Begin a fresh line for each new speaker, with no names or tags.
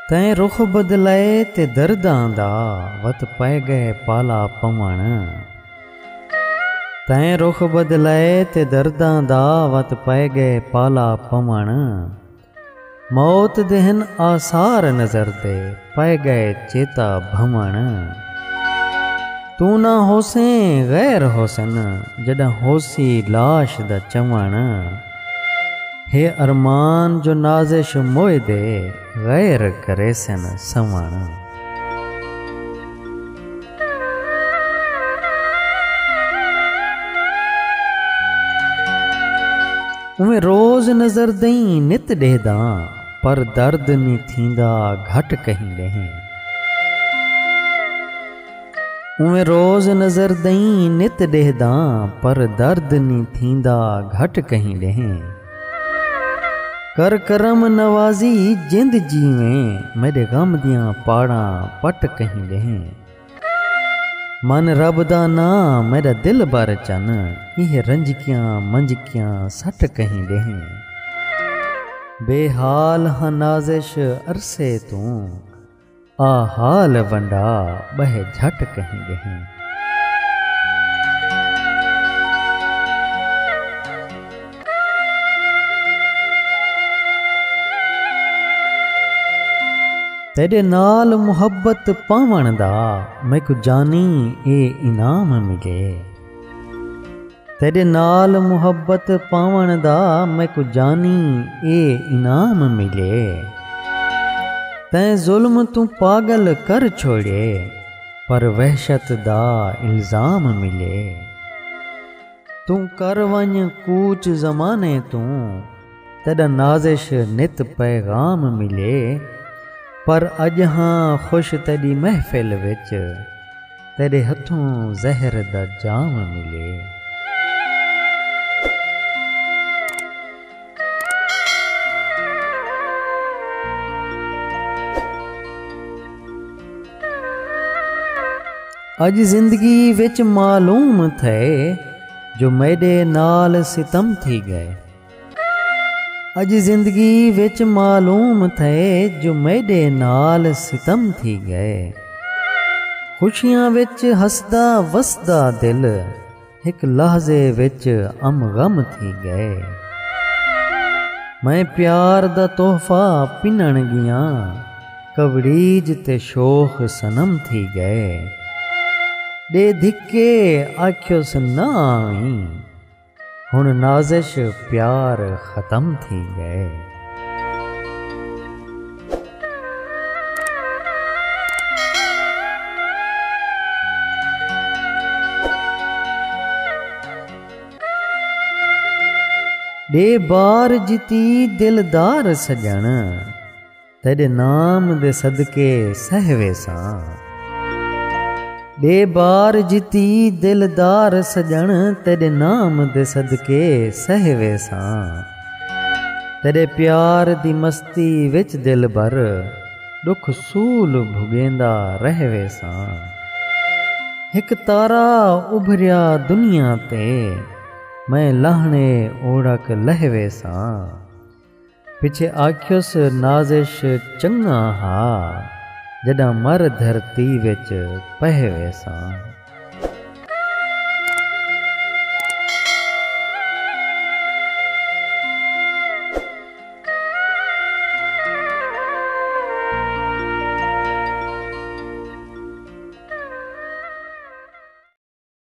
तैं रुख बदलाए ते दर्दां दा वत पै गए पाला पवण। तैं रुख बदलाए ते दर्दां दा वत पै गए पाला पवण। मौत देहन आसार नज़र दे पै गए चेता भवण। तू ना होसें गैर होसन जॾां होसी लाश दा चवण। हे अरमान जो नाज़िश मोए दे गैर करे सन सवण। उमें रोज़ नज़र दई नित ॾेहदा पर दर्द नी थींदा घट कहीं ॾहें। उमें रोज़ नज़र दई नित ॾेहदा पर दर्द नी थींदा घट कहीं ॾहें। कर करम नवाज़ी जिंद जीवें मेरे गम दियां पाड़ा पट कहीं ॾहें। मन रब दा ना मेरा दिल बर चन इह रंजकियां मंजकियां सट कहीं ॾहें। बेहाल हाँ नाज़िश अरसे तू आ हाल वंडा बह झट कहीं ॾहें। तेरे नाल मुहब्बत पावण दा मैकु जानी ए इनाम मिले। तेरे नाल मुहब्बत पावण दा मैकु जानी ए इनाम मिले। तैं जुल्म तू पागल कर छोड़े पर वहशत दा इल्ज़ाम मिले। तू कर वञ कूच ज़माने तू तेरा नाज़िश नित पैगाम मिले। पर अज हाँ खुश तेरी महफिल विच तेरे हथों जहर दा जाम मिले। अज जिंदगी विच मालूम थे जो मेरे नाल सितम थी गए। अज जिंदगी विच मालूम थे जो मेरे नाल सितम थी गए। खुशियां विच हसदा वसदा दिल एक लहजे विच गम थी गए। मैं प्यार दा तोहफा पिनण गया कवड़ीज ते शोख सनम थी गए। दे धिक्के आख्योस ना आई हुण नाज़िश प्यार ख़त्म थी गए। दे बार जिती दिलदार सजण तेरे नाम दे सदके सहवे सां। दे बार जिती दिलदार सजण तेरे नाम दे सदके सहवे सां। तेरे प्यार दी मस्ती विच दिल भर दुख सूल भुगेंदा रहवे सां। एक तारा उभरिया दुनिया ते मैं लहणे ओढ़क लहवे सां। पिछे आख्योस नाज़िश चंगा हा जॾां मर धरती विच पहवे सां।